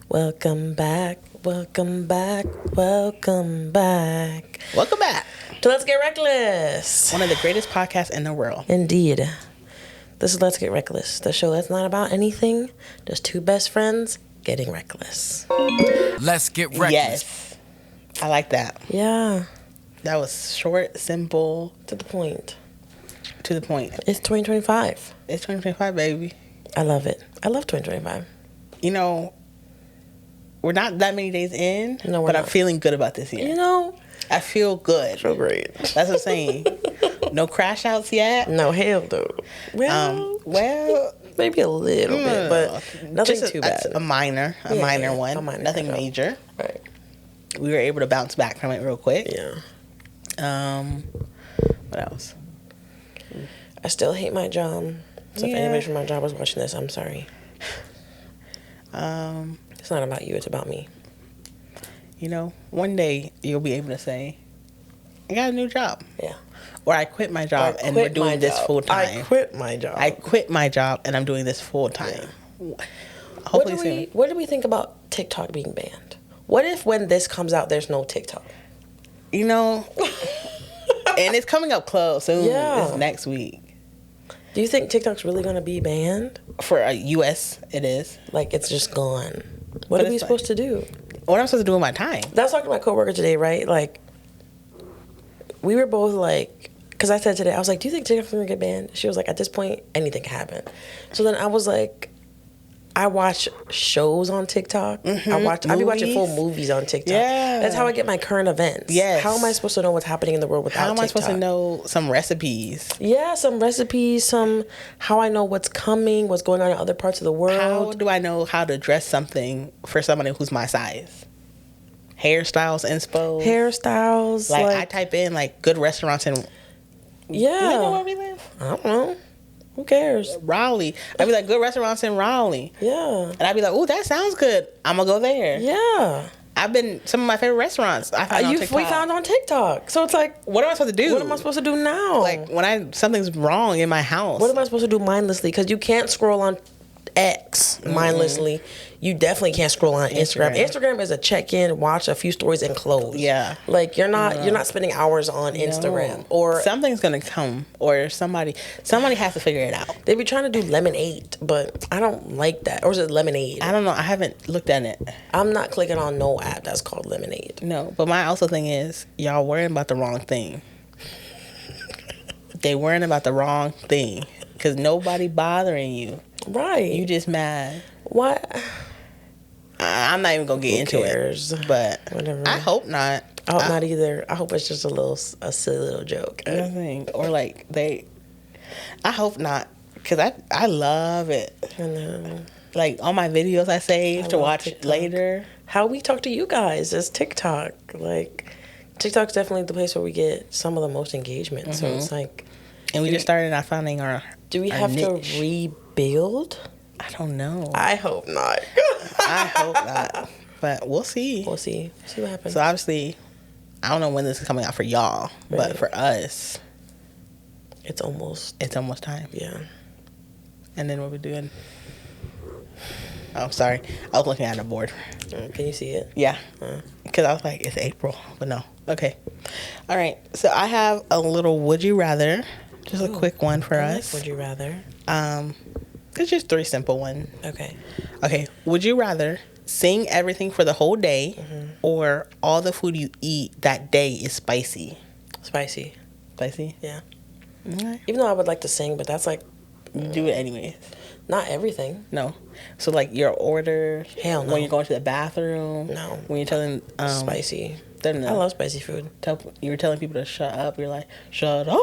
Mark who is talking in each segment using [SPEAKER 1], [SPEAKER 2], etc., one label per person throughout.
[SPEAKER 1] Welcome back, welcome back, welcome back.
[SPEAKER 2] Welcome back
[SPEAKER 1] To Let's Get Reckless.
[SPEAKER 2] one of the greatest podcasts in the world.
[SPEAKER 1] Indeed. This is Let's Get Reckless, the show that's not about anything, just two best friends getting reckless.
[SPEAKER 3] Let's get reckless.
[SPEAKER 2] Yes. I like that.
[SPEAKER 1] Yeah,
[SPEAKER 2] That was short, simple,
[SPEAKER 1] to the point.
[SPEAKER 2] to the point.
[SPEAKER 1] It's 2025.
[SPEAKER 2] It's 2025, baby.
[SPEAKER 1] I love it. I love 2025.
[SPEAKER 2] You know, we're not that many days in,
[SPEAKER 1] No, we're
[SPEAKER 2] but I'm
[SPEAKER 1] not.
[SPEAKER 2] feeling good about this year.
[SPEAKER 1] You know,
[SPEAKER 2] I feel good.
[SPEAKER 1] so great.
[SPEAKER 2] That's what I'm saying. No crash outs yet.
[SPEAKER 1] No, hell though.
[SPEAKER 2] Well,
[SPEAKER 1] Maybe a little bit, but nothing
[SPEAKER 2] just
[SPEAKER 1] too bad.
[SPEAKER 2] a minor one.
[SPEAKER 1] a minor
[SPEAKER 2] Nothing
[SPEAKER 1] crash out.
[SPEAKER 2] major.
[SPEAKER 1] Right.
[SPEAKER 2] We were able to bounce back from it real quick.
[SPEAKER 1] Yeah.
[SPEAKER 2] What else?
[SPEAKER 1] I still hate my job. So if
[SPEAKER 2] Yeah.
[SPEAKER 1] anybody from my job was watching this, I'm sorry.
[SPEAKER 2] Um,
[SPEAKER 1] It's not about you, it's about me.
[SPEAKER 2] You know, one day you'll be able to say, I got a new job.
[SPEAKER 1] Yeah.
[SPEAKER 2] Or I quit my job and we're doing this full time.
[SPEAKER 1] I quit my job.
[SPEAKER 2] I quit my job and I'm doing this full time. Hopefully soon.
[SPEAKER 1] What do we think about TikTok being banned? What if when this comes out, there's no TikTok?
[SPEAKER 2] You know, and it's coming up close soon.
[SPEAKER 1] Yeah.
[SPEAKER 2] It's next week.
[SPEAKER 1] Do you think TikTok's really going to be banned?
[SPEAKER 2] For US, it is.
[SPEAKER 1] Like, it's just gone. What
[SPEAKER 2] But
[SPEAKER 1] are we
[SPEAKER 2] it's
[SPEAKER 1] supposed to do?
[SPEAKER 2] What am I supposed to do with my time?
[SPEAKER 1] I was talking to my coworker today, right? Like, we were both like, because I said today, I was like, do you think TikTok's going to get banned? She was like, at this point, anything can happen. So then I was like, I watch shows on TikTok. I be watching full movies on TikTok.
[SPEAKER 2] Yeah.
[SPEAKER 1] That's how I get my current events.
[SPEAKER 2] Yes.
[SPEAKER 1] How am I supposed to know what's happening in the world without
[SPEAKER 2] How am
[SPEAKER 1] TikTok?
[SPEAKER 2] I supposed to know some recipes?
[SPEAKER 1] Yeah, some recipes, how I know what's coming, what's going on in other parts of the world.
[SPEAKER 2] How do I know how to dress something for somebody who's my size? Hairstyles, inspo.
[SPEAKER 1] Hairstyles.
[SPEAKER 2] Like I type in like good restaurants in.
[SPEAKER 1] Yeah.
[SPEAKER 2] You know where we live?
[SPEAKER 1] I don't know. Who cares?
[SPEAKER 2] Raleigh. I'd be like, good restaurants in Raleigh.
[SPEAKER 1] Yeah.
[SPEAKER 2] And I'd be like, ooh, that sounds good. I'm going to go there.
[SPEAKER 1] Yeah.
[SPEAKER 2] I've been, some of my favorite restaurants I found on TikTok.
[SPEAKER 1] We found on TikTok. So it's like,
[SPEAKER 2] What am I supposed to do?
[SPEAKER 1] what am I supposed to do now?
[SPEAKER 2] Like, when something's wrong in my house.
[SPEAKER 1] What am I supposed to do mindlessly? Because you can't scroll on X mindlessly. You definitely can't scroll on Instagram. Instagram is a check-in, watch a few stories, and close.
[SPEAKER 2] Yeah.
[SPEAKER 1] Like, you're not spending hours on Instagram. Or
[SPEAKER 2] something's going to come. Or somebody has to figure it out.
[SPEAKER 1] they be trying to do Lemonade, but I don't like that. Or is it Lemonade?
[SPEAKER 2] I don't know. I haven't looked at it.
[SPEAKER 1] I'm not clicking on no app that's called Lemonade.
[SPEAKER 2] No. But my also thing is, y'all worrying about the wrong thing. They worrying about the wrong thing. Because nobody bothering you.
[SPEAKER 1] Right.
[SPEAKER 2] You just mad.
[SPEAKER 1] What?
[SPEAKER 2] I'm not even going to get into
[SPEAKER 1] cares?
[SPEAKER 2] it. But
[SPEAKER 1] Whatever.
[SPEAKER 2] I hope not.
[SPEAKER 1] I hope not either. I hope it's just a silly little joke.
[SPEAKER 2] Nothing. Or like I hope not. Because I love it.
[SPEAKER 1] I know.
[SPEAKER 2] Like all my videos I save to
[SPEAKER 1] love
[SPEAKER 2] watch
[SPEAKER 1] TikTok.
[SPEAKER 2] later.
[SPEAKER 1] How we talk to you guys is TikTok. Like, TikTok's definitely the place where we get some of the most engagement. So it's like,
[SPEAKER 2] And we just started our finding our
[SPEAKER 1] do we
[SPEAKER 2] our
[SPEAKER 1] have
[SPEAKER 2] niche.
[SPEAKER 1] to rebuild?
[SPEAKER 2] I don't know.
[SPEAKER 1] I hope not.
[SPEAKER 2] I hope not. But we'll see.
[SPEAKER 1] We'll see. See what happens.
[SPEAKER 2] So obviously, I don't know when this is coming out for y'all.
[SPEAKER 1] Right.
[SPEAKER 2] But for us,
[SPEAKER 1] it's almost
[SPEAKER 2] time.
[SPEAKER 1] yeah.
[SPEAKER 2] And then what we doing? Oh, sorry. I was looking at the board.
[SPEAKER 1] Can you see it?
[SPEAKER 2] Yeah. Because I was like, it's April. But no. Okay. All right. So I have a little would you rather. Just a quick one for us.
[SPEAKER 1] Would you rather?
[SPEAKER 2] It's just 3 simple ones.
[SPEAKER 1] Okay.
[SPEAKER 2] Okay. Would you rather sing everything for the whole day or all the food you eat that day is spicy?
[SPEAKER 1] Spicy.
[SPEAKER 2] Spicy?
[SPEAKER 1] Yeah.
[SPEAKER 2] Okay.
[SPEAKER 1] Even though I would like to sing, but that's like
[SPEAKER 2] You do it anyways.
[SPEAKER 1] not everything.
[SPEAKER 2] No. So like your order.
[SPEAKER 1] Hell no.
[SPEAKER 2] When you're going to the bathroom.
[SPEAKER 1] No.
[SPEAKER 2] When you're telling
[SPEAKER 1] Spicy.
[SPEAKER 2] I
[SPEAKER 1] I love spicy food.
[SPEAKER 2] You were telling people to shut up. You're like, shut up.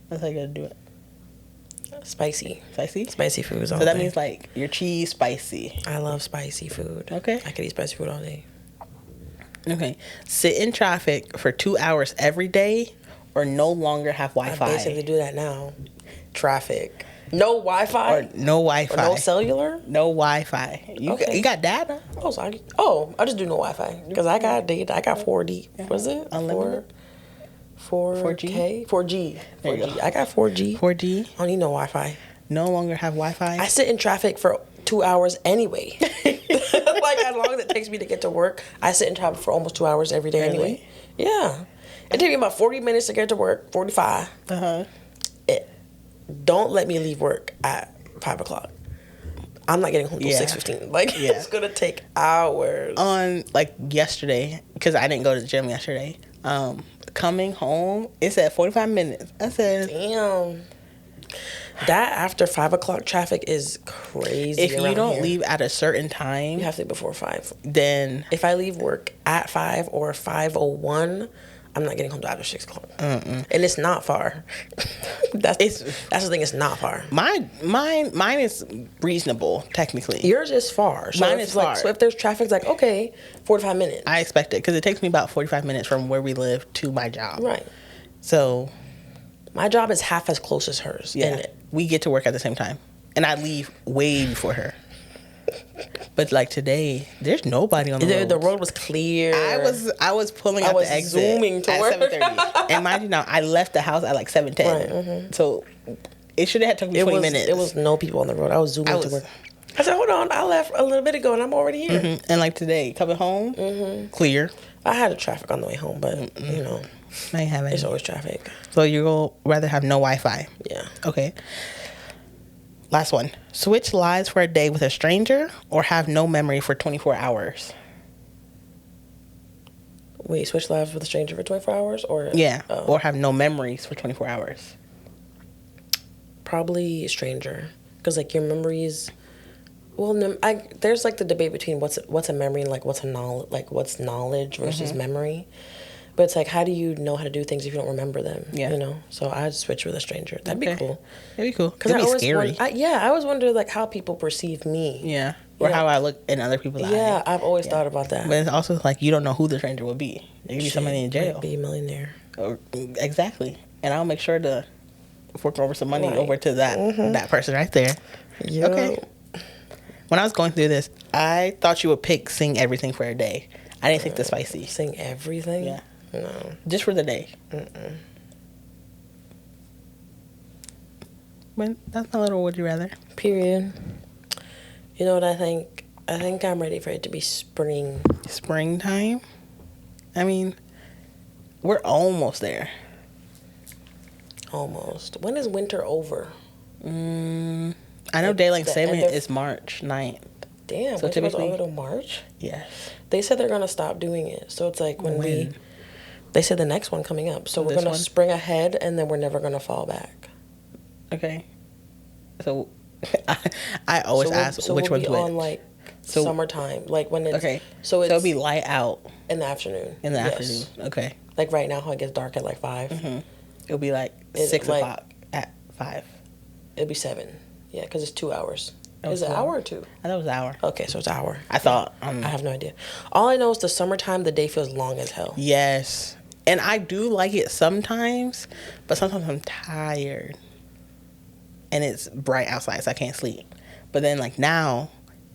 [SPEAKER 2] That's how you gotta do it.
[SPEAKER 1] Spicy.
[SPEAKER 2] Spicy?
[SPEAKER 1] Spicy foods all
[SPEAKER 2] So that
[SPEAKER 1] day.
[SPEAKER 2] means like your cheese spicy.
[SPEAKER 1] I love spicy food.
[SPEAKER 2] Okay.
[SPEAKER 1] I could eat spicy food all day.
[SPEAKER 2] Okay. Sit in traffic for 2 hours every day or no longer have Wi-Fi.
[SPEAKER 1] I basically do that now. Traffic. No Wi-Fi?
[SPEAKER 2] Or no Wi-Fi.
[SPEAKER 1] Or no cellular?
[SPEAKER 2] No Wi-Fi. You got data?
[SPEAKER 1] I just do no Wi-Fi. Because I got data. I got 4D. Was it?
[SPEAKER 2] Unlimited?
[SPEAKER 1] 4G? 4G.
[SPEAKER 2] There you go.
[SPEAKER 1] I got 4G.
[SPEAKER 2] 4G.
[SPEAKER 1] I don't need no Wi-Fi.
[SPEAKER 2] No longer have Wi-Fi?
[SPEAKER 1] I sit in traffic for 2 hours anyway. Like, as long as it takes me to get to work, I sit in traffic for almost 2 hours every day anyway. Yeah. It takes me about 40 minutes to get to work, 45. Don't let me leave work at 5 o'clock. I'm not getting home till 6:15. Like, it's going to take hours.
[SPEAKER 2] On, like, yesterday, because I didn't go to the gym yesterday, coming home, it said 45 minutes. I said...
[SPEAKER 1] Damn. That after 5 o'clock traffic is crazy.
[SPEAKER 2] If you don't leave at a certain time...
[SPEAKER 1] You have to leave before 5.
[SPEAKER 2] Then...
[SPEAKER 1] If I leave work at 5 or 5:01... I'm not getting home till after 6 o'clock. And it's not far. That's the thing, it's not far.
[SPEAKER 2] Mine is reasonable, technically.
[SPEAKER 1] Yours is far. So
[SPEAKER 2] mine is far.
[SPEAKER 1] Like, so if there's traffic, it's like, okay, 45 minutes.
[SPEAKER 2] I expect it, because it takes me about 45 minutes from where we live to my job.
[SPEAKER 1] Right.
[SPEAKER 2] So...
[SPEAKER 1] My job is half as close as hers.
[SPEAKER 2] Yeah.
[SPEAKER 1] And
[SPEAKER 2] we get to work at the same time. And I leave way before her. But like today, there's nobody on the road.
[SPEAKER 1] The road was clear.
[SPEAKER 2] I was pulling out the exit
[SPEAKER 1] zooming to
[SPEAKER 2] at
[SPEAKER 1] work.
[SPEAKER 2] 7:30. And mind you now, I left the house at like 7:10. Right, So it should have had took me 20 minutes.
[SPEAKER 1] It was no people on the road. I was zooming to work. I said, hold on, I left a little bit ago and I'm already here.
[SPEAKER 2] And like today, coming home, clear.
[SPEAKER 1] I had a traffic on the way home, but you know,
[SPEAKER 2] I ain't having
[SPEAKER 1] there's always traffic.
[SPEAKER 2] So you go rather have no Wi-Fi?
[SPEAKER 1] Yeah.
[SPEAKER 2] Okay. Last one. Switch lives for a day with a stranger or have no memory for 24 hours?
[SPEAKER 1] Wait, switch lives with a stranger for 24 hours? Or
[SPEAKER 2] or have no memories for 24 hours?
[SPEAKER 1] Probably a stranger. Because, like, your memories... Well, there's, like, the debate between what's a memory and, like, what's knowledge versus memory. But it's like, how do you know how to do things if you don't remember them? Yeah. You know? So I'd switch with a stranger. That'd be cool.
[SPEAKER 2] That'd be cool. Because it'd be scary.
[SPEAKER 1] I always wonder, like, how people perceive me.
[SPEAKER 2] Yeah. Or how I look in other people's eyes.
[SPEAKER 1] Yeah, I've always thought about that.
[SPEAKER 2] But it's also, like, you don't know who the stranger would be. It could be somebody in jail.
[SPEAKER 1] Might be a millionaire.
[SPEAKER 2] Exactly. And I'll make sure to fork over some money over to that person right there.
[SPEAKER 1] Yep.
[SPEAKER 2] Okay. When I was going through this, I thought you would pick sing everything for a day. I didn't think the spicy.
[SPEAKER 1] Sing everything?
[SPEAKER 2] Yeah.
[SPEAKER 1] No.
[SPEAKER 2] Just for the day. But that's my little would you rather.
[SPEAKER 1] Period. You know what I think? I think I'm ready for it to be spring.
[SPEAKER 2] Springtime? I mean, we're almost there.
[SPEAKER 1] Almost. When is winter over?
[SPEAKER 2] I know daylight saving is March 9th.
[SPEAKER 1] Damn, so typically over till March?
[SPEAKER 2] Yes.
[SPEAKER 1] They said they're gonna stop doing it. So it's like when they said the next one coming up. So we're gonna spring ahead and then we're never gonna fall back.
[SPEAKER 2] Okay. So I always ask which one's which.
[SPEAKER 1] On like summertime, like when it's
[SPEAKER 2] so it'll be light out
[SPEAKER 1] in the afternoon.
[SPEAKER 2] In the afternoon, okay.
[SPEAKER 1] Like right now, how it gets dark at like 5.
[SPEAKER 2] It'll be like 6 o'clock at 5.
[SPEAKER 1] It'll be 7. Yeah, because it's 2 hours. Is it an hour or 2?
[SPEAKER 2] I thought it was an hour.
[SPEAKER 1] Okay, so it's an hour.
[SPEAKER 2] I thought.
[SPEAKER 1] I have no idea. All I know is the summertime, the day feels long as hell.
[SPEAKER 2] Yes. And I do like it sometimes, but sometimes I'm tired. And it's bright outside, so I can't sleep. But then, like, now,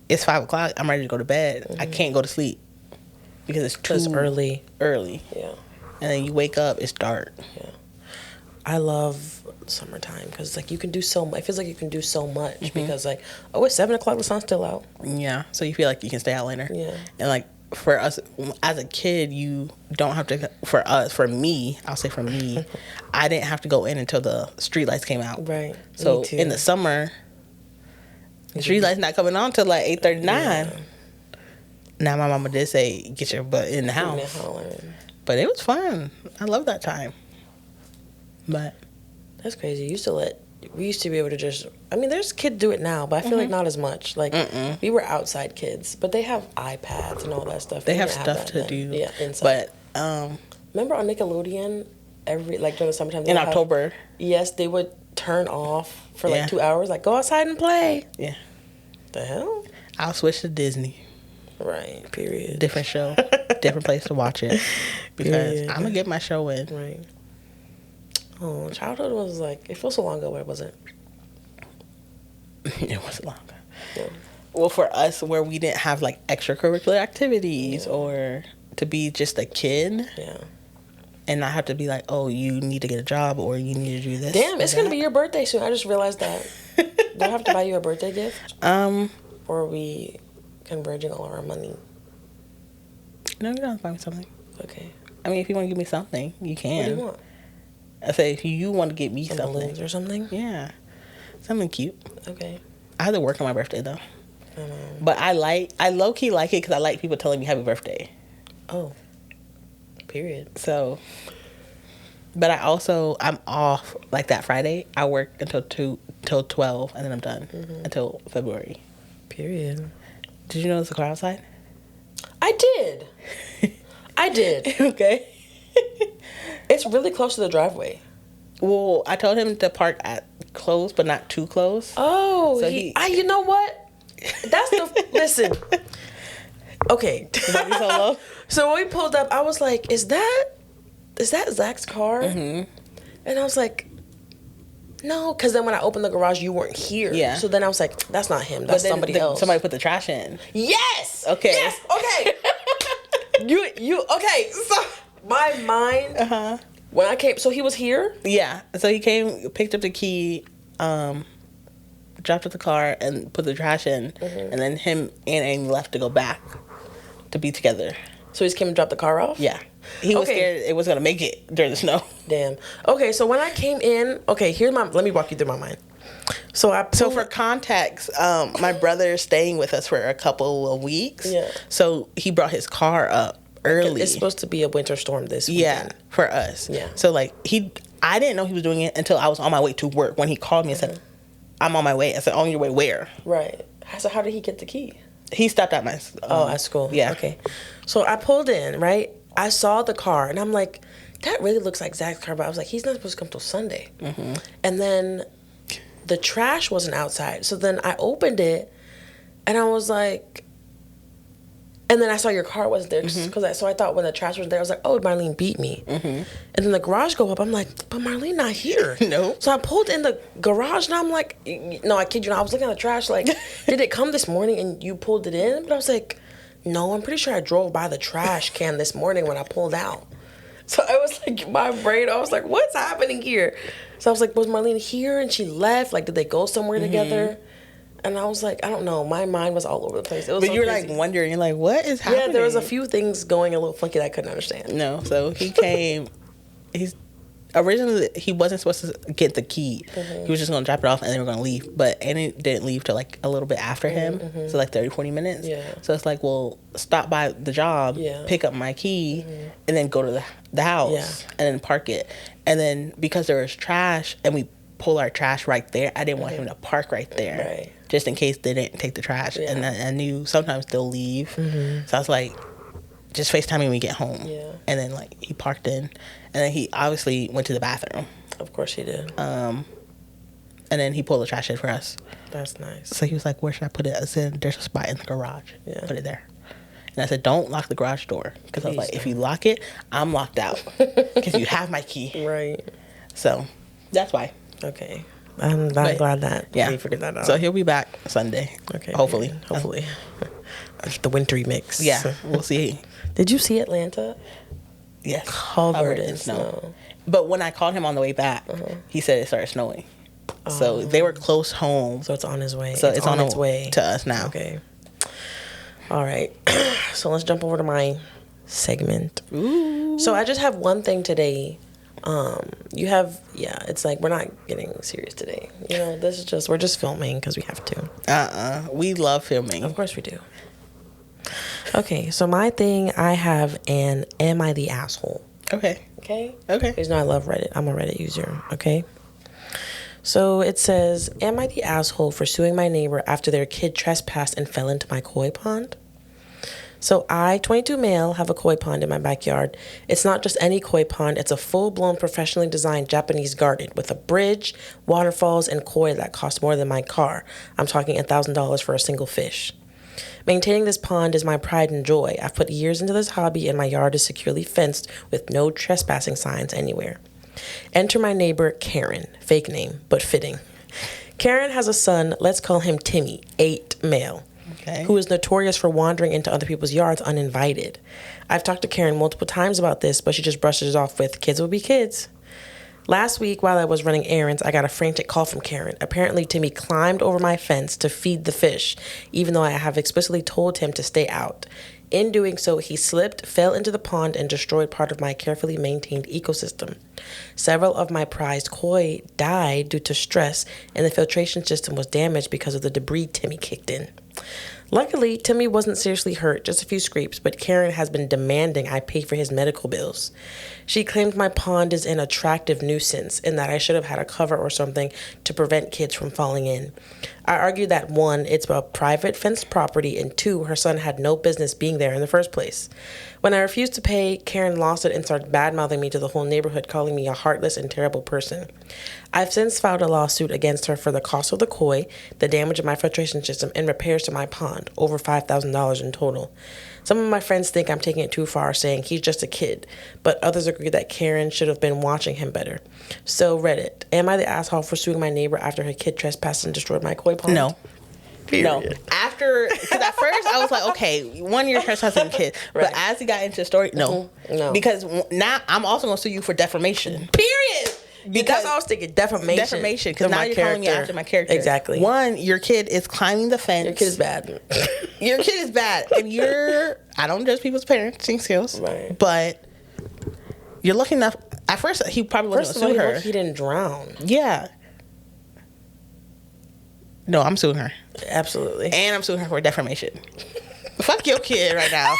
[SPEAKER 2] it's 5 o'clock. I'm ready to go to bed. I can't go to sleep because it's too early.
[SPEAKER 1] Yeah.
[SPEAKER 2] And then you wake up, it's dark.
[SPEAKER 1] Yeah. I love summertime because, like, you can do so much. It feels like you can do so much because, like, it's 7 o'clock, the sun's still out.
[SPEAKER 2] Yeah. So you feel like you can stay out later.
[SPEAKER 1] Yeah.
[SPEAKER 2] And, like, for us, as a kid, you don't have to, for me, I'll say for me, I didn't have to go in until the street lights came out.
[SPEAKER 1] Right.
[SPEAKER 2] So in the summer, the street lights not coming on till like 8:39. Yeah. Now my mama did say, get your butt in the house. But it was fun. I love that time. But
[SPEAKER 1] that's crazy. We used to be able to just, I mean, there's kids do it now, but I feel like not as much. Like, we were outside kids, but they have iPads and all that stuff.
[SPEAKER 2] They have stuff to do.
[SPEAKER 1] Yeah, inside.
[SPEAKER 2] But,
[SPEAKER 1] remember on Nickelodeon, during the summertime?
[SPEAKER 2] In October.
[SPEAKER 1] Yes, they would turn off for like 2 hours, like, go outside and play.
[SPEAKER 2] Yeah.
[SPEAKER 1] The hell?
[SPEAKER 2] I'll switch to Disney.
[SPEAKER 1] Right, period.
[SPEAKER 2] Different show. Different place to watch it. Because I'm going to get my show in.
[SPEAKER 1] Right. Oh, childhood was like, it feels so long ago, but it wasn't.
[SPEAKER 2] It wasn't long ago. Yeah. Well, for us, where we didn't have like extracurricular activities or to be just a kid.
[SPEAKER 1] Yeah.
[SPEAKER 2] And not have to be like, oh, you need to get a job or you need to do this.
[SPEAKER 1] Damn, it's going to be your birthday soon. I just realized that. Do I have to buy you a birthday gift? Or are we converging all of our money?
[SPEAKER 2] No, you don't find me something.
[SPEAKER 1] Okay.
[SPEAKER 2] I mean, if you want to give me something, you can.
[SPEAKER 1] What do you want?
[SPEAKER 2] I say if you want to get me
[SPEAKER 1] Some
[SPEAKER 2] something.
[SPEAKER 1] balloons or something?
[SPEAKER 2] Yeah. Something cute.
[SPEAKER 1] Okay.
[SPEAKER 2] I had to work on my birthday, though.
[SPEAKER 1] I know.
[SPEAKER 2] But I low-key like it because I like people telling me happy birthday.
[SPEAKER 1] Oh. Period.
[SPEAKER 2] So, but I'm off like that Friday. I work till 12 and then I'm done until February.
[SPEAKER 1] Period.
[SPEAKER 2] Did you notice the car outside?
[SPEAKER 1] I did. I did.
[SPEAKER 2] Okay.
[SPEAKER 1] It's really close to the driveway.
[SPEAKER 2] Well, I told him to park at close, but not too close.
[SPEAKER 1] Oh,
[SPEAKER 2] So
[SPEAKER 1] you know what? That's the listen. Okay.
[SPEAKER 2] Why you so low?
[SPEAKER 1] So when we pulled up, I was like, "Is that Zach's car?" Mm-hmm. And I was like, "No," because then when I opened the garage, you weren't here.
[SPEAKER 2] Yeah.
[SPEAKER 1] So then I was like, "That's not him. That's somebody else."
[SPEAKER 2] Somebody put the trash in.
[SPEAKER 1] Yes.
[SPEAKER 2] Okay.
[SPEAKER 1] Yes. Okay. you okay? So my mind. When I came, so he was here.
[SPEAKER 2] Yeah. So he came, picked up the key, dropped off the car, and put the trash in, and then him and Amy left to go back to be together.
[SPEAKER 1] So he just came and dropped the car off.
[SPEAKER 2] Yeah. He was scared it was gonna make it during the snow.
[SPEAKER 1] Damn. Okay. So when I came in, let me walk you through my mind. So
[SPEAKER 2] for context, my brother is staying with us for a couple of weeks.
[SPEAKER 1] Yeah.
[SPEAKER 2] So he brought his car up early.
[SPEAKER 1] It's supposed to be a winter storm this weekend.
[SPEAKER 2] Yeah, for us.
[SPEAKER 1] Yeah.
[SPEAKER 2] So like I didn't know he was doing it until I was on my way to work when he called me and said, "I'm on my way." I said, "On your way where?"
[SPEAKER 1] Right. So how did he get the key?
[SPEAKER 2] He stopped at my
[SPEAKER 1] at school.
[SPEAKER 2] Yeah.
[SPEAKER 1] Okay. So I pulled in, right? I saw the car and I'm like, that really looks like Zach's car, but I was like, he's not supposed to come till Sunday. Mm-hmm. And then the trash wasn't outside. So then I opened it and I was like, and then I saw your car wasn't there. So I thought when the trash was there, I was like, oh, Marlene beat me. Mm-hmm. And then the garage go up. I'm like, but Marlene not here.
[SPEAKER 2] No.
[SPEAKER 1] So I pulled in the garage and I'm like, no, I kid you not. I was looking at the trash like, did it come this morning and you pulled it in? But I was like, no, I'm pretty sure I drove by the trash can this morning when I pulled out. So I was like, my brain, I was like, what's happening here? So I was like, was Marlene here and she left? Like, did they go somewhere together? And I was like, I don't know. My mind was all over the place. It was
[SPEAKER 2] But
[SPEAKER 1] so
[SPEAKER 2] you were
[SPEAKER 1] crazy.
[SPEAKER 2] like wondering, you're like, what is happening?
[SPEAKER 1] Yeah, there was a few things going a little funky that I couldn't understand.
[SPEAKER 2] No, so he came. Originally he wasn't supposed to get the key. He was just going to drop it off and they were going to leave. But Annie didn't leave till like a little bit after him. So like 30, 40 minutes.
[SPEAKER 1] Yeah.
[SPEAKER 2] So it's like, well, stop by the job, pick up my key, and then go to the house and then park it. And then because there was trash and we pull our trash right there, I didn't want him to park right there.
[SPEAKER 1] Right.
[SPEAKER 2] Just in case they didn't take the trash.
[SPEAKER 1] Yeah.
[SPEAKER 2] And I knew sometimes they'll leave. So I was like, just FaceTime me when we get home.
[SPEAKER 1] Yeah.
[SPEAKER 2] And then like he parked in. And then he obviously went to the bathroom.
[SPEAKER 1] Of course he did.
[SPEAKER 2] And then he pulled the trash in for us.
[SPEAKER 1] That's nice.
[SPEAKER 2] So he was like, where should I put it? I said, there's a spot in the garage.
[SPEAKER 1] Yeah.
[SPEAKER 2] Put it there. And I said, don't lock the garage door. Because I was like, if you lock it, I'm locked out. Because you have my key.
[SPEAKER 1] Right.
[SPEAKER 2] So that's why.
[SPEAKER 1] Okay. I'm glad that we figured that out.
[SPEAKER 2] So he'll be back Sunday.
[SPEAKER 1] Okay.
[SPEAKER 2] Hopefully.
[SPEAKER 1] Hopefully. The wintry mix.
[SPEAKER 2] Yeah. We'll see.
[SPEAKER 1] Did you see Atlanta?
[SPEAKER 2] Yes.
[SPEAKER 1] Covered in snow.
[SPEAKER 2] But when I called him on the way back, he said it started snowing. So they were close home.
[SPEAKER 1] So it's on his way.
[SPEAKER 2] So it's on its way to us now.
[SPEAKER 1] Okay. All right. So let's jump over to my segment.
[SPEAKER 2] Ooh.
[SPEAKER 1] So I just have one thing today. It's like we're not getting serious today. You know, this is just, we're just filming because we have to.
[SPEAKER 2] We love filming.
[SPEAKER 1] Of course we do. Okay, so my thing, I have an Am I the Asshole?
[SPEAKER 2] Okay.
[SPEAKER 1] Okay?
[SPEAKER 2] Okay.
[SPEAKER 1] Because I love Reddit. I'm a Reddit user, okay? So it says, am I the asshole for suing my neighbor after their kid trespassed and fell into my koi pond? So I, 22 male, have a koi pond in my backyard. It's not just any koi pond. It's a full-blown, professionally designed Japanese garden with a bridge, waterfalls, and koi that cost more than my car. I'm talking $1,000 for a single fish. Maintaining this pond is my pride and joy. I've put years into this hobby and my yard is securely fenced with no trespassing signs anywhere. Enter my neighbor, Karen. Fake name, but fitting. Karen has a son, let's call him Timmy, 8 male, who is notorious for wandering into other people's yards uninvited. I've talked to Karen multiple times about this, but she just brushes it off with, kids will be kids. Last week, while I was running errands, I got a frantic call from Karen. Apparently, Timmy climbed over my fence to feed the fish, even though I have explicitly told him to stay out. In doing so, he slipped, fell into the pond, and destroyed part of my carefully maintained ecosystem. Several of my prized koi died due to stress, and the filtration system was damaged because of the debris Timmy kicked in. Luckily, Timmy wasn't seriously hurt, just a few scrapes, but Karen has been demanding I pay for his medical bills. She claims my pond is an attractive nuisance and that I should have had a cover or something to prevent kids from falling in. I argue that 1, it's a private fenced property, and 2, her son had no business being there in the first place. When I refused to pay, Karen lost it and started bad-mouthing me to the whole neighborhood, calling me a heartless and terrible person. I've since filed a lawsuit against her for the cost of the koi, the damage of my filtration system, and repairs to my pond, over $5,000 in total. Some of my friends think I'm taking it too far, saying he's just a kid, but others agree that Karen should have been watching him better. So Reddit, am I the asshole for suing my neighbor after her kid trespassed and destroyed my koi pond?
[SPEAKER 2] No. Period. No. Because at first I was like, okay, 1 year trespassing kid.
[SPEAKER 1] Right.
[SPEAKER 2] But as he got into the story, no.
[SPEAKER 1] Mm-hmm. No.
[SPEAKER 2] Because now I'm also going to sue you for defamation.
[SPEAKER 1] Period. Because I was thinking defamation.
[SPEAKER 2] Defamation. Because now you're calling me after my character.
[SPEAKER 1] Exactly.
[SPEAKER 2] 1, your kid is climbing the fence.
[SPEAKER 1] Your kid is bad.
[SPEAKER 2] Your kid is bad. And I don't judge people's parenting skills.
[SPEAKER 1] Right.
[SPEAKER 2] But you're lucky enough. At first, he probably wasn't going to sue her.
[SPEAKER 1] He didn't drown.
[SPEAKER 2] Yeah. No, I'm suing her.
[SPEAKER 1] Absolutely.
[SPEAKER 2] And I'm suing her for defamation. Fuck your kid right now.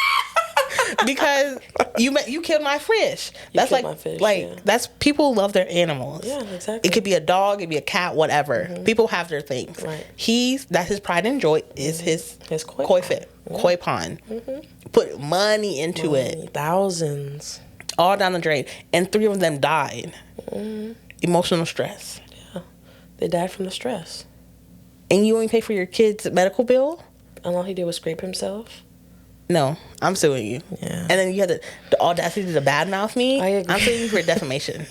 [SPEAKER 2] Because you killed my fish. That's like
[SPEAKER 1] my fish, yeah.
[SPEAKER 2] That's people love their animals.
[SPEAKER 1] Yeah, exactly.
[SPEAKER 2] It could be a dog, it could be a cat, whatever. Mm-hmm. People have their things.
[SPEAKER 1] Right.
[SPEAKER 2] That's his pride and joy is his koi fit, koi pond. Mm-hmm. Put money into it.
[SPEAKER 1] Thousands.
[SPEAKER 2] All down the drain. And 3 of them died. Mm-hmm. Emotional stress.
[SPEAKER 1] Yeah. They died from the stress.
[SPEAKER 2] And you only pay for your kid's medical bill?
[SPEAKER 1] And all he did was scrape himself?
[SPEAKER 2] No, I'm suing you.
[SPEAKER 1] Yeah.
[SPEAKER 2] And then you had the audacity to badmouth me.
[SPEAKER 1] I agree.
[SPEAKER 2] I'm suing you for defamation.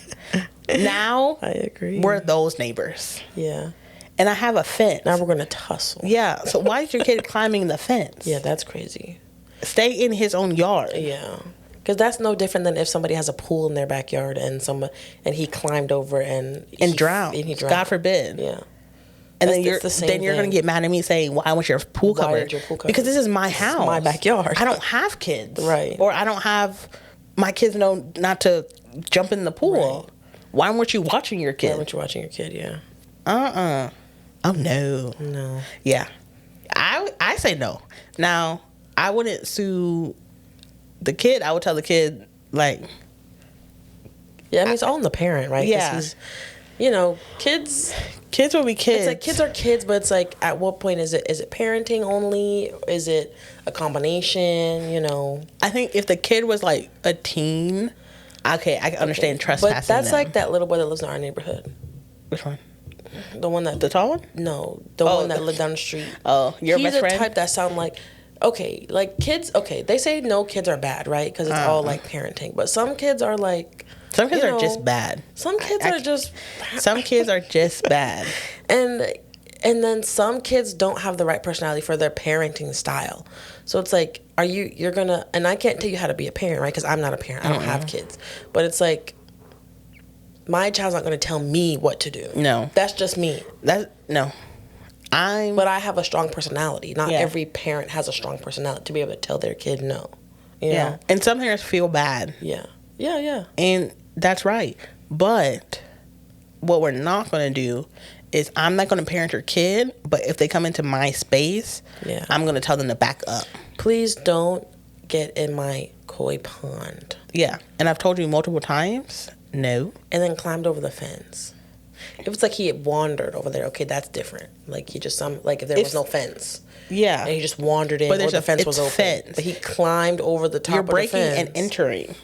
[SPEAKER 2] Now,
[SPEAKER 1] I agree.
[SPEAKER 2] We're those neighbors.
[SPEAKER 1] Yeah.
[SPEAKER 2] And I have a fence.
[SPEAKER 1] Now we're going to tussle.
[SPEAKER 2] Yeah. So why is your kid climbing the fence?
[SPEAKER 1] Yeah, that's crazy.
[SPEAKER 2] Stay in his own yard.
[SPEAKER 1] Yeah. Because that's no different than if somebody has a pool in their backyard and he climbed over and
[SPEAKER 2] drowned.
[SPEAKER 1] And he drowned.
[SPEAKER 2] God forbid.
[SPEAKER 1] Yeah.
[SPEAKER 2] And then you're going to get mad at me saying, "Well, I want your pool covered."
[SPEAKER 1] Why did your pool covered?
[SPEAKER 2] Because this is my house,
[SPEAKER 1] it's my backyard.
[SPEAKER 2] I don't have kids,
[SPEAKER 1] right?
[SPEAKER 2] Or I don't have my kids know not to jump in the pool. Right. Why weren't you watching your kid?
[SPEAKER 1] Why weren't you watching your kid? Yeah.
[SPEAKER 2] Oh no.
[SPEAKER 1] No.
[SPEAKER 2] Yeah. I say no. Now I wouldn't sue the kid. I would tell the kid like.
[SPEAKER 1] Yeah, I mean it's all on the parent, right?
[SPEAKER 2] Yeah.
[SPEAKER 1] Kids.
[SPEAKER 2] Kids will be kids.
[SPEAKER 1] It's like kids are kids, but it's like at what point is it parenting only? Is it a combination?
[SPEAKER 2] I think if the kid was like a teen, okay, I can understand trespassing.
[SPEAKER 1] But that's like that little boy that lives in our neighborhood.
[SPEAKER 2] Which one?
[SPEAKER 1] The one that
[SPEAKER 2] the tall one?
[SPEAKER 1] No, the one that lived down the street.
[SPEAKER 2] Oh, your best friend.
[SPEAKER 1] He's the type that sound like. Okay, like kids. Okay, they say no kids are bad, right? Because it's all like parenting. But some kids are like.
[SPEAKER 2] Some kids are just bad.
[SPEAKER 1] Some kids are just.
[SPEAKER 2] Some kids are just bad.
[SPEAKER 1] And then some kids don't have the right personality for their parenting style. So it's like, you're gonna, and I can't tell you how to be a parent, right? Because I'm not a parent. I don't have kids. But it's like, my child's not gonna tell me what to do.
[SPEAKER 2] No.
[SPEAKER 1] That's just me.
[SPEAKER 2] No.
[SPEAKER 1] But I have a strong personality. Not every parent has a strong personality to be able to tell their kid no. You know?
[SPEAKER 2] And some parents feel bad.
[SPEAKER 1] Yeah. Yeah.
[SPEAKER 2] And that's right. But what we're not going to do is I'm not going to parent your kid, but if they come into my space, I'm going to tell them to back up.
[SPEAKER 1] Please don't get in my koi pond.
[SPEAKER 2] Yeah. And I've told you multiple times, no.
[SPEAKER 1] And then climbed over the fence. If it's like he had wandered over there, okay, that's different. Like he just if there was no fence.
[SPEAKER 2] Yeah.
[SPEAKER 1] And he just wandered in, or the fence was open.
[SPEAKER 2] Fence.
[SPEAKER 1] But he climbed over the top of the fence.
[SPEAKER 2] You're breaking and entering.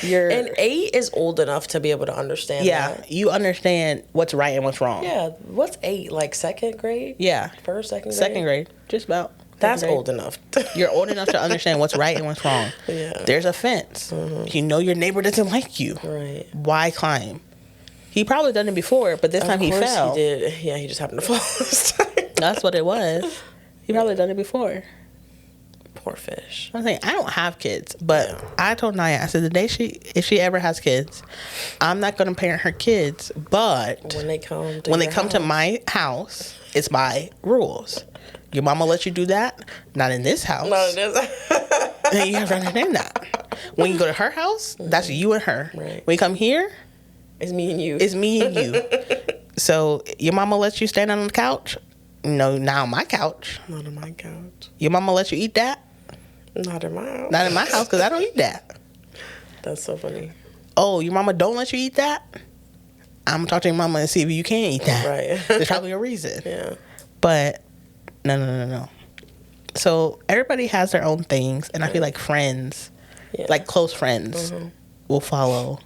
[SPEAKER 1] And 8 is old enough to be able to understand that.
[SPEAKER 2] Yeah, you understand what's right and what's wrong.
[SPEAKER 1] Yeah, what's 8? Like second grade?
[SPEAKER 2] Yeah.
[SPEAKER 1] First, second grade?
[SPEAKER 2] Second grade, just about.
[SPEAKER 1] That's old enough.
[SPEAKER 2] You're old enough to understand what's right and what's wrong.
[SPEAKER 1] Yeah.
[SPEAKER 2] There's a fence. Mm-hmm. You know your neighbor doesn't like you.
[SPEAKER 1] Right.
[SPEAKER 2] Why climb? He probably done it before, but this time he fell.
[SPEAKER 1] He did. Yeah, he just happened to fall this time.
[SPEAKER 2] That's what it was. He probably done it before.
[SPEAKER 1] Poor fish.
[SPEAKER 2] I'm saying I don't have kids, but I told Nyaa, I said the day if she ever has kids, I'm not gonna parent her kids. But
[SPEAKER 1] when they come
[SPEAKER 2] to my house, it's my rules. Your mama let you do that? Not in this house.
[SPEAKER 1] Not in this.
[SPEAKER 2] And you have to understand that. When you go to her house, that's you and her.
[SPEAKER 1] Right.
[SPEAKER 2] When you come here,
[SPEAKER 1] it's me and you.
[SPEAKER 2] It's me and you. So your mama lets you stand on the couch? No, not on my couch.
[SPEAKER 1] Not on my couch.
[SPEAKER 2] Your mama let you eat that?
[SPEAKER 1] Not in my house.
[SPEAKER 2] Not in my house, because I don't eat that.
[SPEAKER 1] That's so funny.
[SPEAKER 2] Oh, your mama don't let you eat that? I'm going to talk to your mama and see if you can eat that.
[SPEAKER 1] Right.
[SPEAKER 2] There's probably a reason.
[SPEAKER 1] Yeah.
[SPEAKER 2] But no. So everybody has their own things, and I feel like friends, like close friends, will follow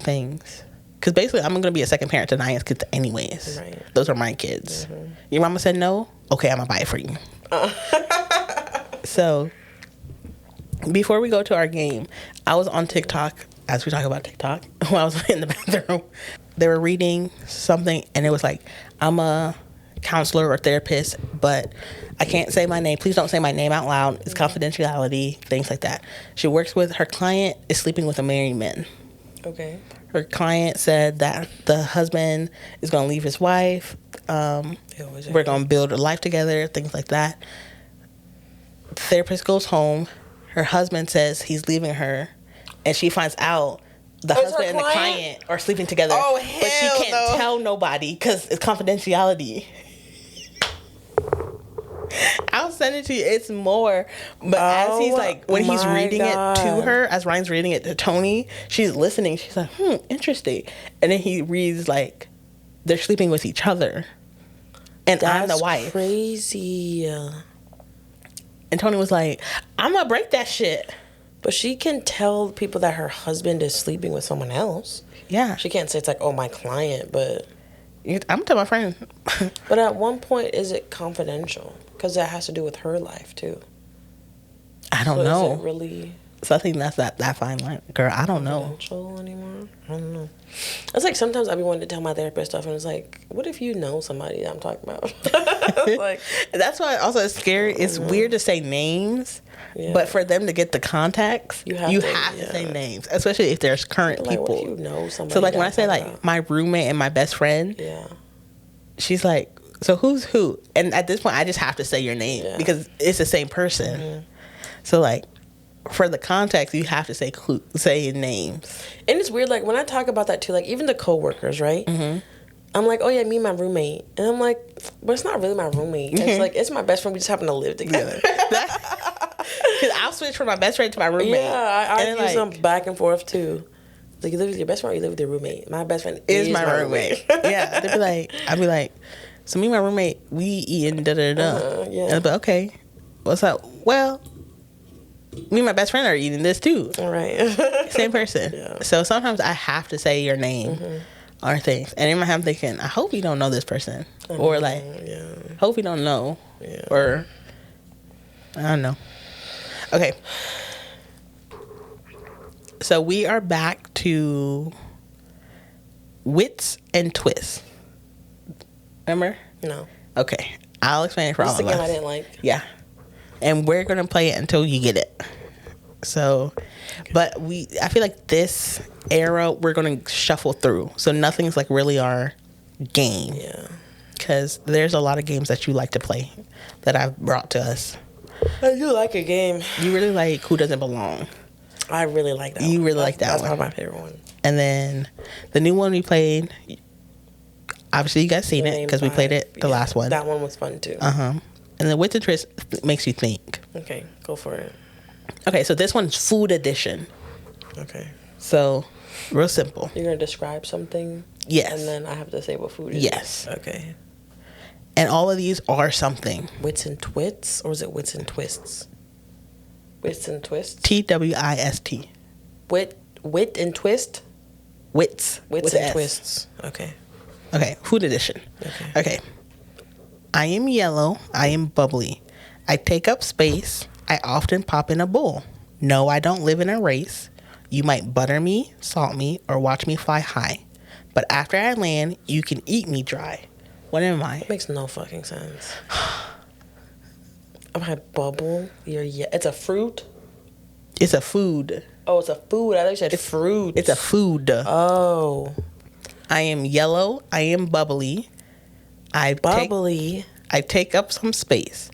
[SPEAKER 2] things. Because basically, I'm going to be a second parent to Nya's kids anyways.
[SPEAKER 1] Right.
[SPEAKER 2] Those are my kids. Your mama said no? Okay, I'm going to buy it for you. So, before we go to our game, I was on TikTok, as we talk about TikTok, when I was in the bathroom. They were reading something, and it was like, I'm a counselor or therapist, but I can't say my name. Please don't say my name out loud. It's confidentiality, things like that. She works with, her client is sleeping with a married man.
[SPEAKER 1] Okay.
[SPEAKER 2] Her client said that the husband is going to leave his wife. We're going to build a life together, things like that. The therapist goes home. Her husband says he's leaving her, and she finds out the husband and the client are sleeping together.
[SPEAKER 1] Oh,
[SPEAKER 2] but she can't tell nobody because it's confidentiality. I'll send it to you. It's more. But as he's like, when he's reading it to her, as Ryan's reading it to Tony, she's listening. She's like, interesting. And then he reads like, they're sleeping with each other. And I'm the wife.
[SPEAKER 1] Crazy.
[SPEAKER 2] And Tony was like, I'm going to break that shit.
[SPEAKER 1] But she can tell people that her husband is sleeping with someone else.
[SPEAKER 2] Yeah.
[SPEAKER 1] She can't say it's like, oh, my client, but...
[SPEAKER 2] I'm going to tell my friend.
[SPEAKER 1] But at one point, is it confidential? Because that has to do with her life, too.
[SPEAKER 2] I don't know.
[SPEAKER 1] Is it really...
[SPEAKER 2] So I think that's that fine line. Girl, I don't know.
[SPEAKER 1] Confidential anymore? I don't know. It's like sometimes I be wanting to tell my therapist stuff, and it's like, what if you know somebody that I'm talking about? Like,
[SPEAKER 2] that's why also it's scary. It's weird to say names, but for them to get the context, you have to say names, especially if there's current people.
[SPEAKER 1] What if you know somebody?
[SPEAKER 2] So like when I say like my roommate and my best friend, she's like, so who's who? And at this point, I just have to say your name because it's the same person. So like, for the context, you have to say names. And
[SPEAKER 1] it's weird, like when I talk about that too, like even the coworkers, right? I'm like, oh yeah, me and my roommate, and I'm like, but it's not really my roommate. It's like it's my best friend. We just happen to live together.
[SPEAKER 2] Because I'll switch from my best friend to my roommate.
[SPEAKER 1] Yeah, I use them back and forth too. Like you live with your best friend, or you live with your roommate. My best friend is my roommate.
[SPEAKER 2] Yeah, they'd be like, I'd be like, so me and my roommate, we eating da da da. And I'd be like, okay, what's up? Well, me and my best friend are eating this too.
[SPEAKER 1] Right.
[SPEAKER 2] Same person. So sometimes I have to say your name or things. And in my head I'm thinking, I hope you don't know this person. Or like, hope you don't know. Or, I don't know. Okay. So we are back to Wits and Twist. Remember?
[SPEAKER 1] No.
[SPEAKER 2] Okay. I'll explain it for all of us.
[SPEAKER 1] This again I didn't like.
[SPEAKER 2] Yeah. And we're going to play it until you get it. So, but I feel like this era, we're going to shuffle through. So nothing's like really our game.
[SPEAKER 1] Yeah.
[SPEAKER 2] Because there's a lot of games that you like to play that I've brought to us.
[SPEAKER 1] I do like a game.
[SPEAKER 2] You really like Who Doesn't Belong.
[SPEAKER 1] I really like that
[SPEAKER 2] You
[SPEAKER 1] one.
[SPEAKER 2] really like that
[SPEAKER 1] one.
[SPEAKER 2] one.
[SPEAKER 1] That's probably my favorite one.
[SPEAKER 2] And then the new one we played, obviously you guys seen it because we played it the last one.
[SPEAKER 1] That one was fun too.
[SPEAKER 2] And the Wits and Twist makes you think.
[SPEAKER 1] Okay, go for it.
[SPEAKER 2] Okay, so this one's food edition.
[SPEAKER 1] Okay.
[SPEAKER 2] So, real simple.
[SPEAKER 1] You're going to describe something?
[SPEAKER 2] Yes.
[SPEAKER 1] And then I have to say what food it is?
[SPEAKER 2] Yes.
[SPEAKER 1] Okay.
[SPEAKER 2] And all of these are something.
[SPEAKER 1] Wits and Twits? Or is it Wits and Twists? Wits and Twists?
[SPEAKER 2] TWIST.
[SPEAKER 1] Wit and Twist?
[SPEAKER 2] Wits.
[SPEAKER 1] Wits and Twists. Okay.
[SPEAKER 2] Okay, food edition. Okay. I am yellow. I am bubbly. I take up space. I often pop in a bowl. No, I don't live in a race. You might butter me, salt me, or watch me fly high. But after I land, you can eat me dry. What am I?
[SPEAKER 1] It makes no fucking sense. My bubble. It's a fruit.
[SPEAKER 2] It's a food.
[SPEAKER 1] Oh, it's a food. I thought you said fruit.
[SPEAKER 2] It's a food.
[SPEAKER 1] Oh.
[SPEAKER 2] I am yellow. I am bubbly. I take up some space.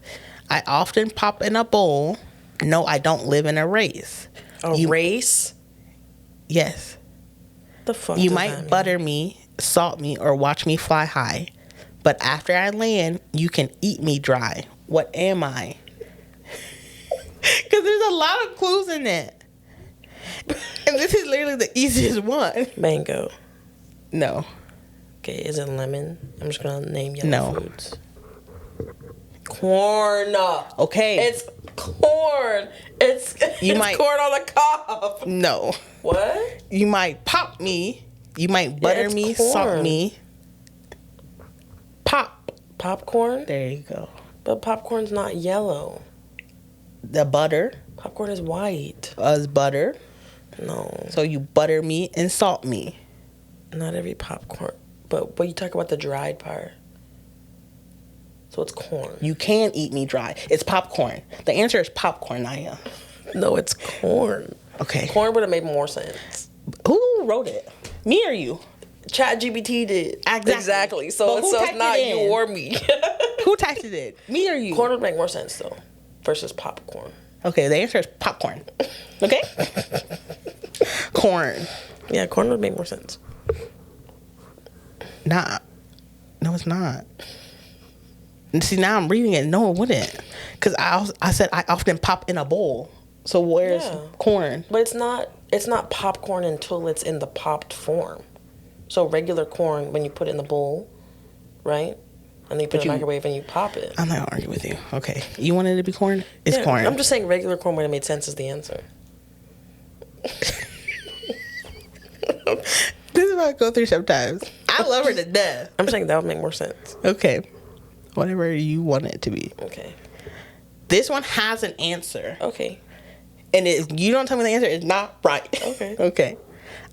[SPEAKER 2] I often pop in a bowl. No, I don't live in a race.
[SPEAKER 1] Race?
[SPEAKER 2] Yes.
[SPEAKER 1] The fuck
[SPEAKER 2] You
[SPEAKER 1] does
[SPEAKER 2] might
[SPEAKER 1] that mean?
[SPEAKER 2] butter me, salt me, or watch me fly high. But after I land, you can eat me dry. What am I? Because there's a lot of clues in it. And this is literally the easiest one.
[SPEAKER 1] Mango.
[SPEAKER 2] No.
[SPEAKER 1] Okay, is it lemon? I'm just gonna name yellow
[SPEAKER 2] No.
[SPEAKER 1] foods. Corn.
[SPEAKER 2] Okay.
[SPEAKER 1] It's corn. It's corn on the cob.
[SPEAKER 2] No.
[SPEAKER 1] What?
[SPEAKER 2] You might pop me. You might butter
[SPEAKER 1] it's
[SPEAKER 2] me,
[SPEAKER 1] corn.
[SPEAKER 2] salt me.
[SPEAKER 1] Popcorn?
[SPEAKER 2] There you go.
[SPEAKER 1] But popcorn's not yellow.
[SPEAKER 2] The butter
[SPEAKER 1] Popcorn is white.
[SPEAKER 2] was butter.
[SPEAKER 1] No.
[SPEAKER 2] So you butter me and salt me.
[SPEAKER 1] Not every popcorn. But you talk about the dried part. So it's corn.
[SPEAKER 2] You can eat me dry. It's popcorn. The answer is popcorn, Nyaa.
[SPEAKER 1] No, it's corn.
[SPEAKER 2] Okay.
[SPEAKER 1] Corn would have made more sense.
[SPEAKER 2] Who wrote it? Me or you?
[SPEAKER 1] ChatGPT did.
[SPEAKER 2] Exactly.
[SPEAKER 1] So
[SPEAKER 2] But who
[SPEAKER 1] it's
[SPEAKER 2] typed
[SPEAKER 1] not
[SPEAKER 2] it in?
[SPEAKER 1] you or me.
[SPEAKER 2] Who typed it in? Me or you?
[SPEAKER 1] Corn would make more sense though. Versus popcorn.
[SPEAKER 2] Okay, the answer is popcorn. Okay? Corn.
[SPEAKER 1] Yeah, corn would make more sense.
[SPEAKER 2] Nah. No, it's not. And see, now I'm reading it. No, it wouldn't. Because I said I often pop in a bowl. So where's corn?
[SPEAKER 1] But it's not popcorn until it's in the popped form. So regular corn, when you put it in the bowl, right? And then you put it in the microwave and you pop it.
[SPEAKER 2] I'm not going to argue with you. Okay. You wanted it to be corn? It's corn.
[SPEAKER 1] I'm just saying regular corn would have made sense is the answer.
[SPEAKER 2] This is what I go through sometimes. I love her to death.
[SPEAKER 1] I'm saying that would make more sense.
[SPEAKER 2] Okay. Whatever you want it to be.
[SPEAKER 1] Okay.
[SPEAKER 2] This one has an answer.
[SPEAKER 1] Okay.
[SPEAKER 2] And if you don't tell me the answer, it's not right.
[SPEAKER 1] Okay.
[SPEAKER 2] Okay.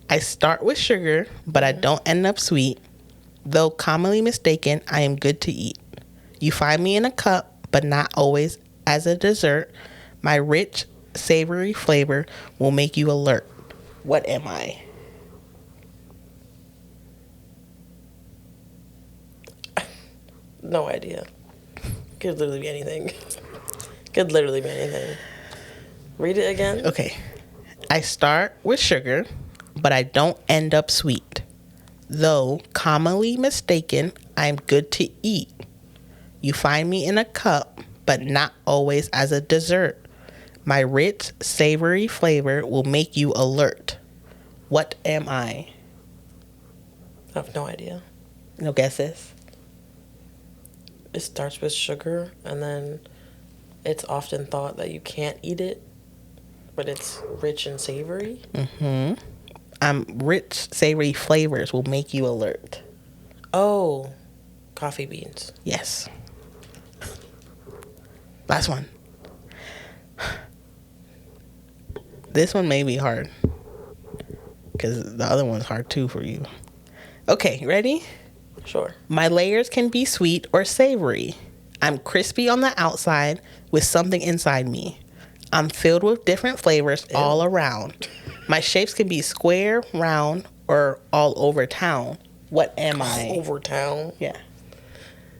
[SPEAKER 2] I start with sugar, but I don't end up sweet. Though commonly mistaken, I am good to eat. You find me in a cup, but not always as a dessert. My rich, savory flavor will make you alert. What am I?
[SPEAKER 1] No idea. Could literally be anything. Could literally be anything. Read it again.
[SPEAKER 2] Okay. I start with sugar, but I don't end up sweet. Though commonly mistaken, I'm good to eat. You find me in a cup, but not always as a dessert. My rich, savory flavor will make you alert. What am I?
[SPEAKER 1] I have no idea.
[SPEAKER 2] No guesses?
[SPEAKER 1] It starts with sugar, and then it's often thought that you can't eat it, but it's rich and savory.
[SPEAKER 2] Rich, savory flavors will make you alert.
[SPEAKER 1] Oh, coffee beans.
[SPEAKER 2] Yes. Last one. This one may be hard, because the other one's hard too for you. Okay, ready?
[SPEAKER 1] Sure.
[SPEAKER 2] My layers can be sweet or savory. I'm crispy on the outside with something inside me. I'm filled with different flavors all around. My shapes can be square, round, or all over town. What am I?
[SPEAKER 1] All over town.
[SPEAKER 2] Yeah.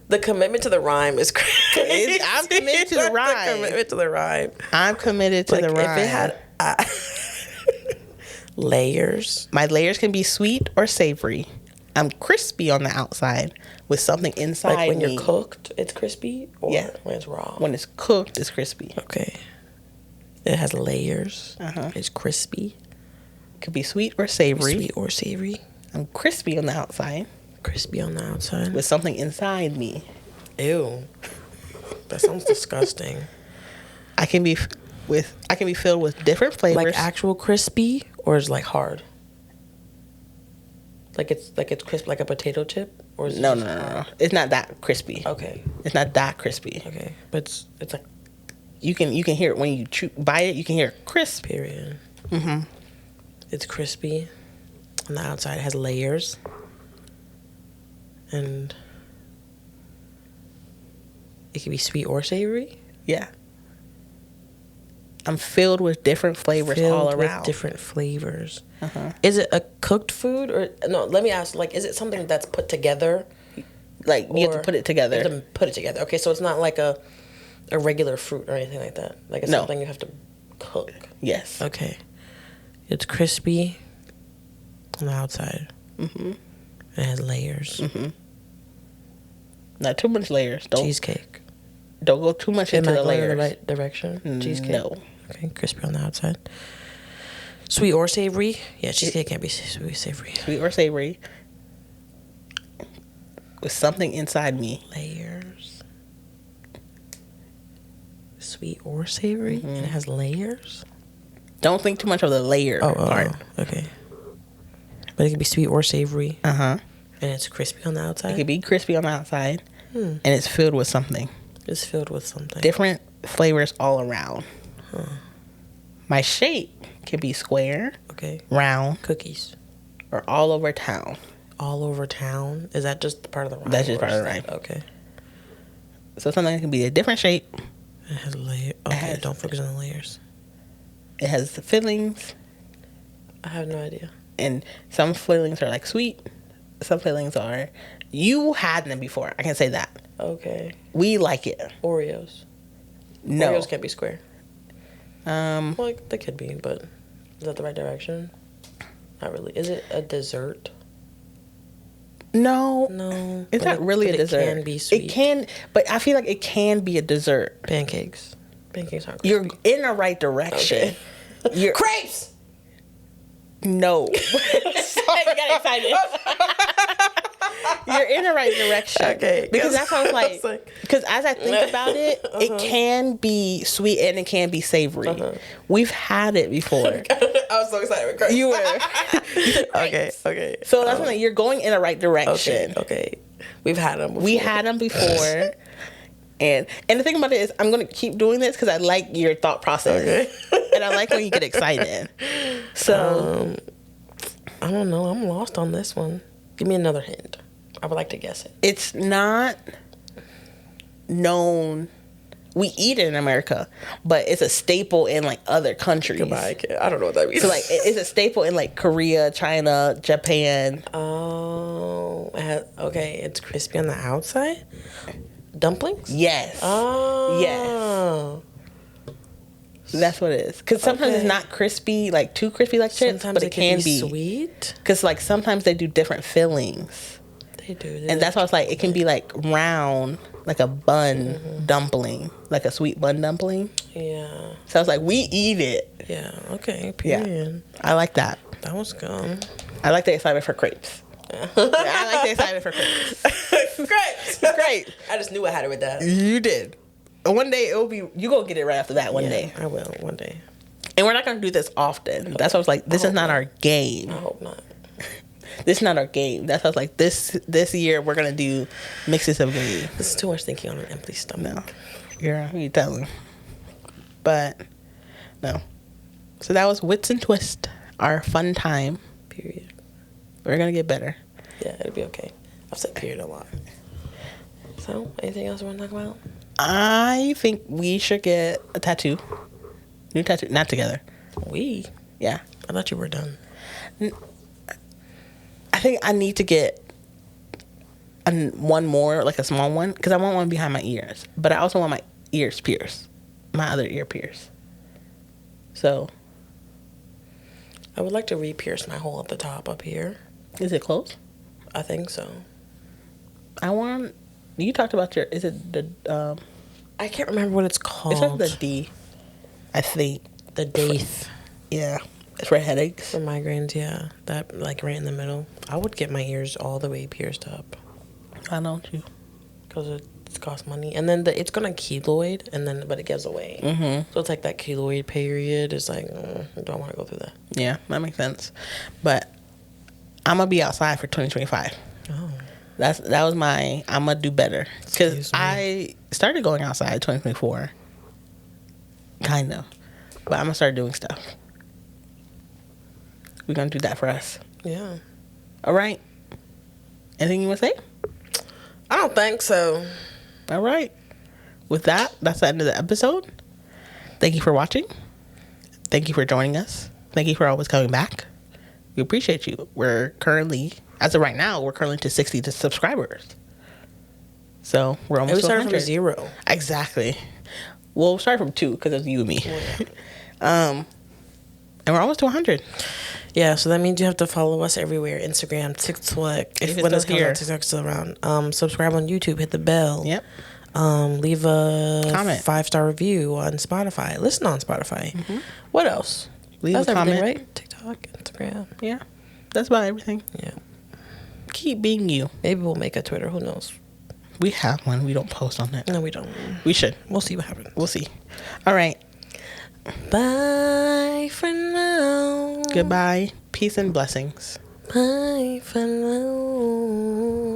[SPEAKER 1] The commitment to the rhyme is crazy.
[SPEAKER 2] I'm committed to the rhyme.
[SPEAKER 1] The commitment to the rhyme.
[SPEAKER 2] I'm committed to the rhyme.
[SPEAKER 1] If it had layers.
[SPEAKER 2] My layers can be sweet or savory. I'm crispy on the outside with something inside
[SPEAKER 1] Like when
[SPEAKER 2] me.
[SPEAKER 1] you're cooked, it's crispy? Or
[SPEAKER 2] Yeah.
[SPEAKER 1] when it's raw?
[SPEAKER 2] When it's cooked, it's crispy.
[SPEAKER 1] Okay. It has layers. It's crispy.
[SPEAKER 2] Could be sweet or savory.
[SPEAKER 1] Sweet or savory.
[SPEAKER 2] I'm crispy on the outside
[SPEAKER 1] Crispy on the outside.
[SPEAKER 2] with something inside me.
[SPEAKER 1] Ew. That sounds disgusting.
[SPEAKER 2] I can be filled with different flavors.
[SPEAKER 1] Like actual crispy, or is like hard? Like it's crisp like a potato chip, or is it
[SPEAKER 2] No.
[SPEAKER 1] just hard?
[SPEAKER 2] It's not that crispy.
[SPEAKER 1] Okay.
[SPEAKER 2] It's not that crispy.
[SPEAKER 1] Okay. But it's like
[SPEAKER 2] You can hear it when you bite it. You can hear crisp.
[SPEAKER 1] period. It's crispy. On the outside, it has layers. And it can be sweet or savory.
[SPEAKER 2] Yeah. I'm filled with different flavors all around.
[SPEAKER 1] With different flavors. Is it a cooked food or no? Let me ask. Like, is it something that's put together?
[SPEAKER 2] Like you have to put it together.
[SPEAKER 1] You have to put it together. Okay, so it's not like a regular fruit or anything like that. Like it's something you have to cook.
[SPEAKER 2] Yes.
[SPEAKER 1] Okay. It's crispy on the outside. Mm-hmm. It has layers.
[SPEAKER 2] Mm-hmm. Not too much layers.
[SPEAKER 1] Cheesecake.
[SPEAKER 2] Don't go too much into the layers.
[SPEAKER 1] Am I going in the right direction? Cheesecake.
[SPEAKER 2] No.
[SPEAKER 1] Okay, crispy on the outside. Sweet or savory? Yeah, cheesecake can't be sweet, savory.
[SPEAKER 2] Sweet or savory. With something inside me.
[SPEAKER 1] Layers. Sweet or savory? And it has layers?
[SPEAKER 2] Don't think too much of the layer part.
[SPEAKER 1] Okay. But it can be sweet or savory.
[SPEAKER 2] Uh-huh.
[SPEAKER 1] And it's crispy on the outside?
[SPEAKER 2] It can be crispy on the outside. And it's filled with something.
[SPEAKER 1] It's filled with something.
[SPEAKER 2] Different flavors all around. My shape can be square,
[SPEAKER 1] Okay.
[SPEAKER 2] round,
[SPEAKER 1] Cookies.
[SPEAKER 2] or all over town.
[SPEAKER 1] All over town? Is that just part of the rhyme?
[SPEAKER 2] That's just part of the rhyme.
[SPEAKER 1] Okay.
[SPEAKER 2] So something that can be a different shape.
[SPEAKER 1] It has layers. Okay, don't focus on the layers.
[SPEAKER 2] It has the fillings,
[SPEAKER 1] I have no idea.
[SPEAKER 2] and some fillings are like sweet. Some fillings are. You had them before. I can say that.
[SPEAKER 1] Okay.
[SPEAKER 2] We like it.
[SPEAKER 1] Oreos.
[SPEAKER 2] No.
[SPEAKER 1] Oreos can't be square.
[SPEAKER 2] Um.
[SPEAKER 1] Well, they could be, but is that the right direction? Not really. Is it a dessert?
[SPEAKER 2] No.
[SPEAKER 1] No.
[SPEAKER 2] It's not really a dessert.
[SPEAKER 1] It can be sweet.
[SPEAKER 2] It can, but I feel like it can be a dessert.
[SPEAKER 1] Pancakes. Pancakes aren't
[SPEAKER 2] You're
[SPEAKER 1] crispy.
[SPEAKER 2] in the right direction.
[SPEAKER 1] Okay.
[SPEAKER 2] You're
[SPEAKER 1] Crepes!
[SPEAKER 2] no.
[SPEAKER 1] I got excited.
[SPEAKER 2] You're in the right direction.
[SPEAKER 1] Okay.
[SPEAKER 2] Because that's what I was
[SPEAKER 1] I was
[SPEAKER 2] like.
[SPEAKER 1] like-
[SPEAKER 2] Because as I think about it, it can be sweet and it can be savory. We've had it before.
[SPEAKER 1] I was so excited with crepes.
[SPEAKER 2] You were.
[SPEAKER 1] Okay, okay.
[SPEAKER 2] So that's when you're going in the right direction.
[SPEAKER 1] Okay. We've had them before.
[SPEAKER 2] We had them before. And the thing about it is, I'm going to keep doing this because I like your thought process.
[SPEAKER 1] Okay.
[SPEAKER 2] And I like when you get excited. So,
[SPEAKER 1] I don't know. I'm lost on this one. Give me another hint. I would like to guess it.
[SPEAKER 2] it's not known. We eat it in America, but it's a staple in like other countries.
[SPEAKER 1] Goodbye. I don't know what that means.
[SPEAKER 2] So like it's a staple in like Korea, China, Japan.
[SPEAKER 1] Oh, okay. It's crispy on the outside. Dumplings.
[SPEAKER 2] Yes.
[SPEAKER 1] Oh.
[SPEAKER 2] Yes. That's what it is. Because sometimes it's not crispy, like too crispy like chips,
[SPEAKER 1] Sometimes
[SPEAKER 2] but it can be
[SPEAKER 1] sweet.
[SPEAKER 2] Because like sometimes they do different fillings.
[SPEAKER 1] They do.
[SPEAKER 2] And that's why it's like it can be like round, like a bun dumpling, like a sweet bun dumpling.
[SPEAKER 1] Yeah.
[SPEAKER 2] So I was like, we eat it.
[SPEAKER 1] Yeah. Okay.
[SPEAKER 2] Yeah.
[SPEAKER 1] Period.
[SPEAKER 2] I like that.
[SPEAKER 1] That was good.
[SPEAKER 2] I like the excitement for crepes. Yeah, I like the excitement for crepes.
[SPEAKER 1] Great.
[SPEAKER 2] Great.
[SPEAKER 1] I just knew I had it with that.
[SPEAKER 2] You did. One day it'll be, you gonna get it right after that one day.
[SPEAKER 1] I will one day.
[SPEAKER 2] And we're not gonna do this often. That's why I was like, this is not our game.
[SPEAKER 1] I hope not.
[SPEAKER 2] This is not our game. That's why I was like, this year we're gonna do mixes of game.
[SPEAKER 1] This is too much thinking on an empty stomach.
[SPEAKER 2] No, you telling. But no. So that was Wits and Twist, our fun time.
[SPEAKER 1] Period.
[SPEAKER 2] We're gonna get better.
[SPEAKER 1] Yeah, it'll be okay. I've said period a lot. So, anything else you want to talk about?
[SPEAKER 2] I think we should get a tattoo. New tattoo, not together.
[SPEAKER 1] We?
[SPEAKER 2] Yeah.
[SPEAKER 1] I thought you were done.
[SPEAKER 2] I think I need to get one more, like a small one, because I want one behind my ears. But I also want my ears pierced. My other ear pierced. So.
[SPEAKER 1] I would like to re-pierce my hole at the top up here.
[SPEAKER 2] Is it close?
[SPEAKER 1] I think so.
[SPEAKER 2] You talked about is it the,
[SPEAKER 1] I can't remember what it's called.
[SPEAKER 2] it's not the D, I think.
[SPEAKER 1] The daith.
[SPEAKER 2] Yeah. It's for headaches.
[SPEAKER 1] For migraines, yeah. That, like, right in the middle. I would get my ears all the way pierced up.
[SPEAKER 2] Why don't you?
[SPEAKER 1] Because it costs money. And then it's going to keloid, but it gives away. Mm-hmm. So it's like that keloid period. It's like, I don't want to go through that.
[SPEAKER 2] Yeah, that makes sense. But I'm going to be outside for 2025. Oh. That was I'm going to do better. Because I started going outside 2024. Kind of. But I'm going to start doing stuff. We're going to do that for us.
[SPEAKER 1] Yeah.
[SPEAKER 2] All right. Anything you want to say?
[SPEAKER 1] I don't think so.
[SPEAKER 2] All right. with that, that's the end of the episode. Thank you for watching. Thank you for joining us. Thank you for always coming back. We appreciate you. We're currently, as of right now, we're currently to 60 subscribers. So we're almost.
[SPEAKER 1] We started
[SPEAKER 2] 100.
[SPEAKER 1] from 0.
[SPEAKER 2] Exactly. Well, we started from 2 because it's you and me. And we're almost to 100.
[SPEAKER 1] Yeah, so that means you have to follow us everywhere: Instagram, TikTok. If when this comes out, TikTok's still around. Subscribe on YouTube. Hit the bell.
[SPEAKER 2] Yep.
[SPEAKER 1] Leave a
[SPEAKER 2] comment,
[SPEAKER 1] 5-star review on Spotify. Listen on Spotify. Mm-hmm. What else?
[SPEAKER 2] Leave a comment.
[SPEAKER 1] Right? TikTok, Instagram.
[SPEAKER 2] Yeah, that's about everything.
[SPEAKER 1] Yeah.
[SPEAKER 2] Keep being you.
[SPEAKER 1] Maybe we'll make a Twitter. Who knows?
[SPEAKER 2] We have one. We don't post on it.
[SPEAKER 1] No, we don't.
[SPEAKER 2] We should.
[SPEAKER 1] We'll see what happens.
[SPEAKER 2] We'll see. All right.
[SPEAKER 1] Bye for now.
[SPEAKER 2] Goodbye. Peace and blessings.
[SPEAKER 1] Bye for now.